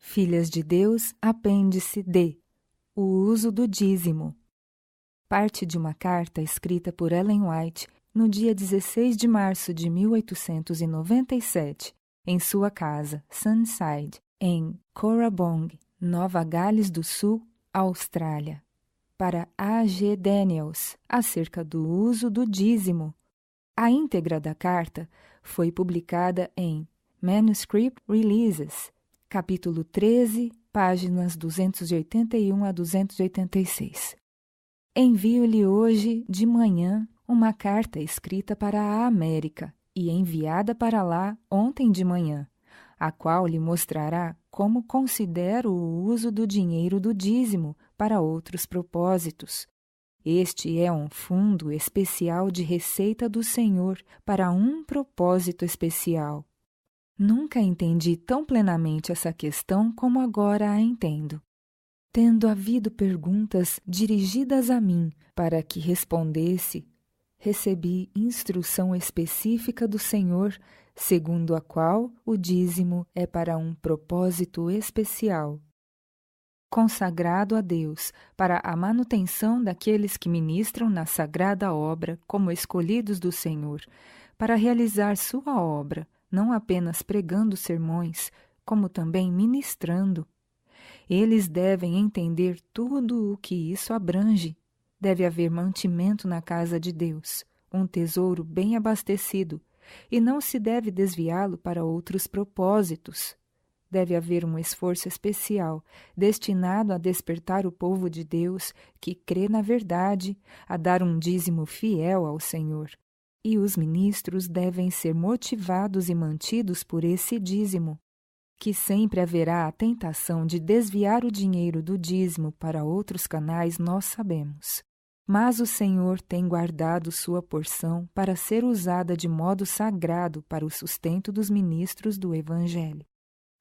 Filhas de Deus, apêndice D. O uso do dízimo. Parte de uma carta escrita por Ellen White no dia 16 de março de 1897, em sua casa, Sunnyside, em Corabong, Nova Gales do Sul, Austrália, para A. G. Daniels, acerca do uso do dízimo. A íntegra da carta foi publicada em Manuscript Releases, capítulo 13, páginas 281 a 286. Envio-lhe hoje, de manhã, uma carta escrita para a América e enviada para lá ontem de manhã, a qual lhe mostrará como considero o uso do dinheiro do dízimo para outros propósitos. Este é um fundo especial de receita do Senhor para um propósito especial. Nunca entendi tão plenamente essa questão como agora a entendo. Tendo havido perguntas dirigidas a mim para que respondesse, recebi instrução específica do Senhor, segundo a qual o dízimo é para um propósito especial, consagrado a Deus para a manutenção daqueles que ministram na sagrada obra como escolhidos do Senhor, para realizar sua obra, não apenas pregando sermões, como também ministrando. Eles devem entender tudo o que isso abrange. Deve haver mantimento na casa de Deus, um tesouro bem abastecido, e não se deve desviá-lo para outros propósitos. Deve haver um esforço especial, destinado a despertar o povo de Deus, que crê na verdade, a dar um dízimo fiel ao Senhor. E os ministros devem ser motivados e mantidos por esse dízimo. Que sempre haverá a tentação de desviar o dinheiro do dízimo para outros canais, nós sabemos. Mas o Senhor tem guardado sua porção para ser usada de modo sagrado para o sustento dos ministros do Evangelho.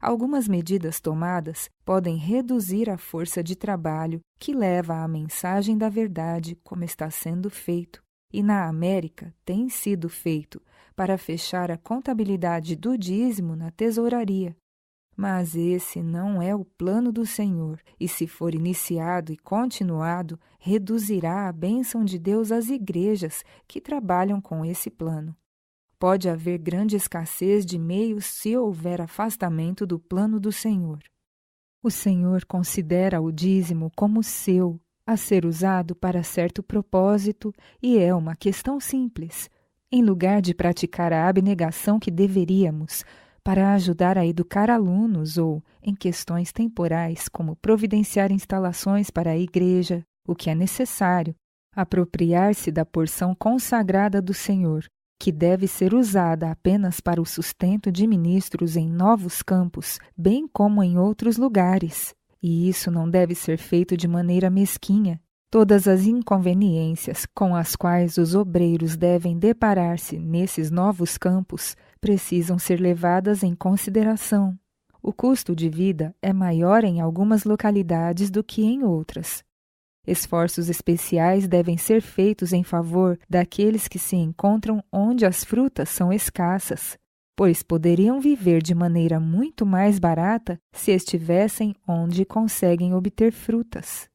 Algumas medidas tomadas podem reduzir a força de trabalho que leva à mensagem da verdade, como está sendo feito, e na América tem sido feito, para fechar a contabilidade do dízimo na tesouraria. Mas esse não é o plano do Senhor, e se for iniciado e continuado, reduzirá a bênção de Deus às igrejas que trabalham com esse plano. Pode haver grande escassez de meios se houver afastamento do plano do Senhor. O Senhor considera o dízimo como seu, a ser usado para certo propósito, e é uma questão simples. Em lugar de praticar a abnegação que deveríamos, para ajudar a educar alunos ou, em questões temporais, como providenciar instalações para a igreja, o que é necessário, apropriar-se da porção consagrada do Senhor, que deve ser usada apenas para o sustento de ministros em novos campos, bem como em outros lugares. E isso não deve ser feito de maneira mesquinha. Todas as inconveniências com as quais os obreiros devem deparar-se nesses novos campos precisam ser levadas em consideração. O custo de vida é maior em algumas localidades do que em outras. Esforços especiais devem ser feitos em favor daqueles que se encontram onde as frutas são escassas, pois poderiam viver de maneira muito mais barata se estivessem onde conseguem obter frutas.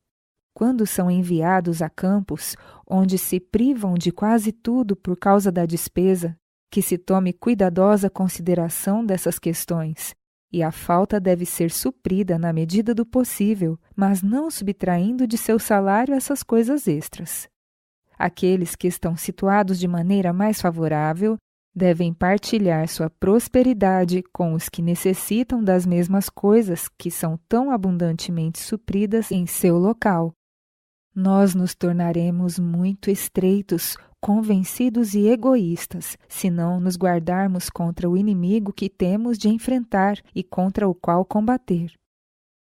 Quando são enviados a campos onde se privam de quase tudo por causa da despesa, que se tome cuidadosa consideração dessas questões, e a falta deve ser suprida na medida do possível, mas não subtraindo de seu salário essas coisas extras. Aqueles que estão situados de maneira mais favorável devem partilhar sua prosperidade com os que necessitam das mesmas coisas que são tão abundantemente supridas em seu local. Nós nos tornaremos muito estreitos, convencidos e egoístas, se não nos guardarmos contra o inimigo que temos de enfrentar e contra o qual combater.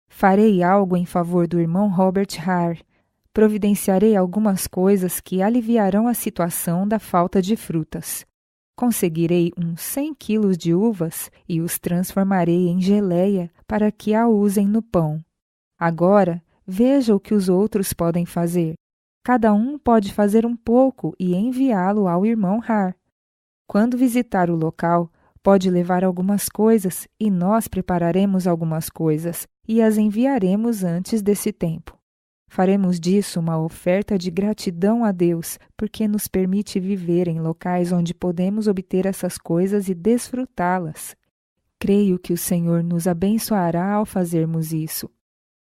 Farei algo em favor do irmão Robert Hare. Providenciarei algumas coisas que aliviarão a situação da falta de frutas. Conseguirei uns 100 quilos de uvas e os transformarei em geleia para que a usem no pão. Agora, veja o que os outros podem fazer. Cada um pode fazer um pouco e enviá-lo ao irmão Hare. Quando visitar o local, pode levar algumas coisas e nós prepararemos algumas coisas e as enviaremos antes desse tempo. Faremos disso uma oferta de gratidão a Deus, porque nos permite viver em locais onde podemos obter essas coisas e desfrutá-las. Creio que o Senhor nos abençoará ao fazermos isso.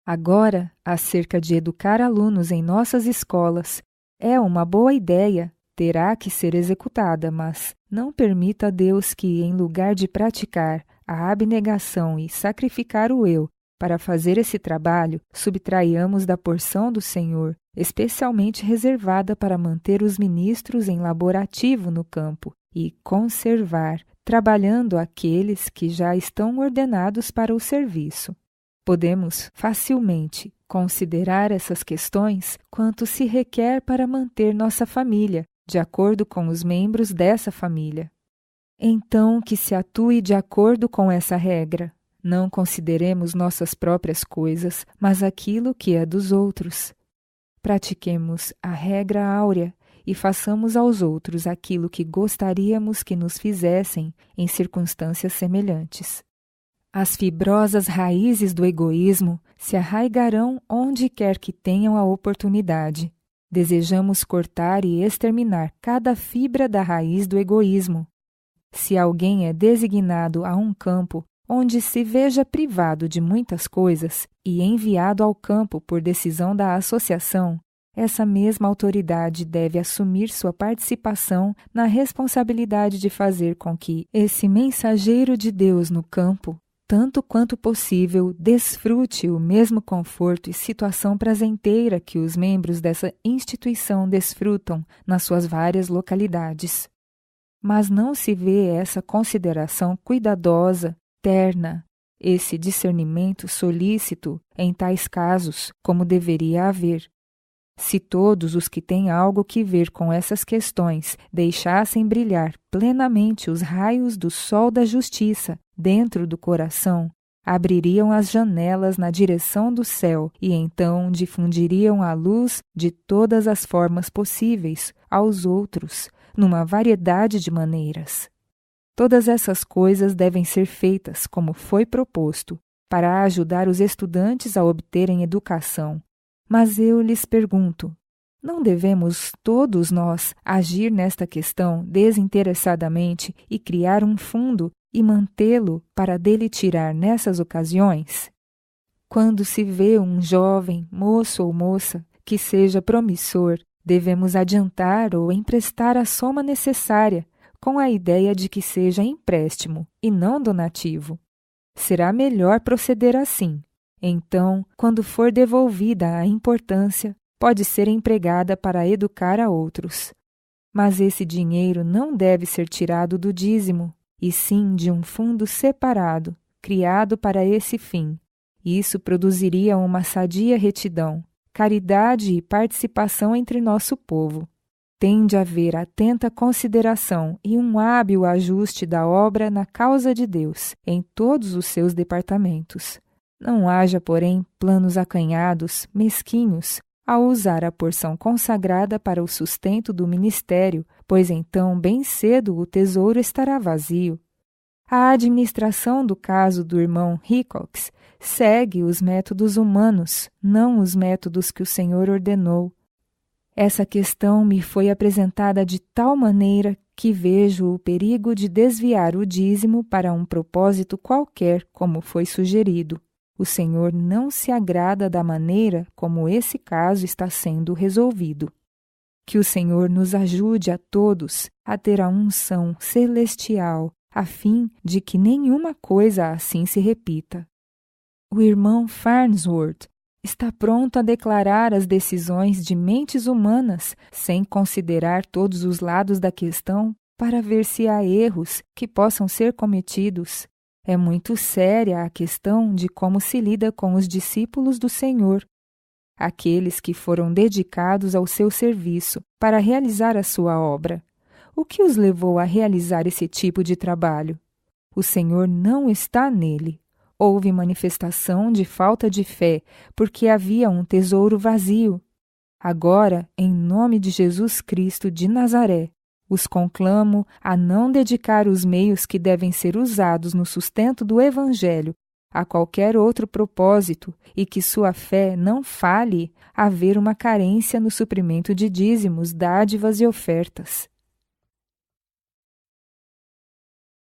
Agora, acerca de educar alunos em nossas escolas, é uma boa ideia, terá que ser executada, mas não permita a Deus que, em lugar de praticar a abnegação e sacrificar o eu, para fazer esse trabalho, subtraiamos da porção do Senhor, especialmente reservada para manter os ministros em labor ativo no campo e conservar, trabalhando aqueles que já estão ordenados para o serviço. Podemos facilmente considerar essas questões quanto se requer para manter nossa família, de acordo com os membros dessa família. Então, que se atue de acordo com essa regra. Não consideremos nossas próprias coisas, mas aquilo que é dos outros. Pratiquemos a regra áurea e façamos aos outros aquilo que gostaríamos que nos fizessem em circunstâncias semelhantes. As fibrosas raízes do egoísmo se arraigarão onde quer que tenham a oportunidade. Desejamos cortar e exterminar cada fibra da raiz do egoísmo. Se alguém é designado a um campo onde se veja privado de muitas coisas e enviado ao campo por decisão da associação, essa mesma autoridade deve assumir sua participação na responsabilidade de fazer com que esse mensageiro de Deus no campo, tanto quanto possível, desfrute o mesmo conforto e situação prazenteira que os membros dessa instituição desfrutam nas suas várias localidades. Mas não se vê essa consideração cuidadosa, terna, esse discernimento solícito em tais casos, como deveria haver. Se todos os que têm algo que ver com essas questões deixassem brilhar plenamente os raios do sol da justiça dentro do coração, abririam as janelas na direção do céu e então difundiriam a luz de todas as formas possíveis aos outros, numa variedade de maneiras. Todas essas coisas devem ser feitas como foi proposto, para ajudar os estudantes a obterem educação. Mas eu lhes pergunto, não devemos todos nós agir nesta questão desinteressadamente e criar um fundo e mantê-lo para dele tirar nessas ocasiões? Quando se vê um jovem, moço ou moça, que seja promissor, devemos adiantar ou emprestar a soma necessária, com a ideia de que seja empréstimo e não donativo. Será melhor proceder assim. Então, quando for devolvida a importância, pode ser empregada para educar a outros. Mas esse dinheiro não deve ser tirado do dízimo, e sim de um fundo separado, criado para esse fim. Isso produziria uma sadia retidão, caridade e participação entre nosso povo. Tem de haver atenta consideração e um hábil ajuste da obra na causa de Deus, em todos os seus departamentos. Não haja, porém, planos acanhados, mesquinhos, ao usar a porção consagrada para o sustento do ministério, pois então bem cedo o tesouro estará vazio. A administração do caso do irmão Hickox segue os métodos humanos, não os métodos que o Senhor ordenou. Essa questão me foi apresentada de tal maneira que vejo o perigo de desviar o dízimo para um propósito qualquer, como foi sugerido. O Senhor não se agrada da maneira como esse caso está sendo resolvido. Que o Senhor nos ajude a todos a ter a unção celestial, a fim de que nenhuma coisa assim se repita. O irmão Farnsworth está pronto a declarar as decisões de mentes humanas, sem considerar todos os lados da questão, para ver se há erros que possam ser cometidos. É muito séria a questão de como se lida com os discípulos do Senhor, aqueles que foram dedicados ao seu serviço para realizar a sua obra. O que os levou a realizar esse tipo de trabalho? O Senhor não está nele. Houve manifestação de falta de fé, porque havia um tesouro vazio. Agora, em nome de Jesus Cristo de Nazaré, Os conclamo a não dedicar os meios que devem ser usados no sustento do Evangelho a qualquer outro propósito e que sua fé não fale haver uma carência no suprimento de dízimos, dádivas e ofertas.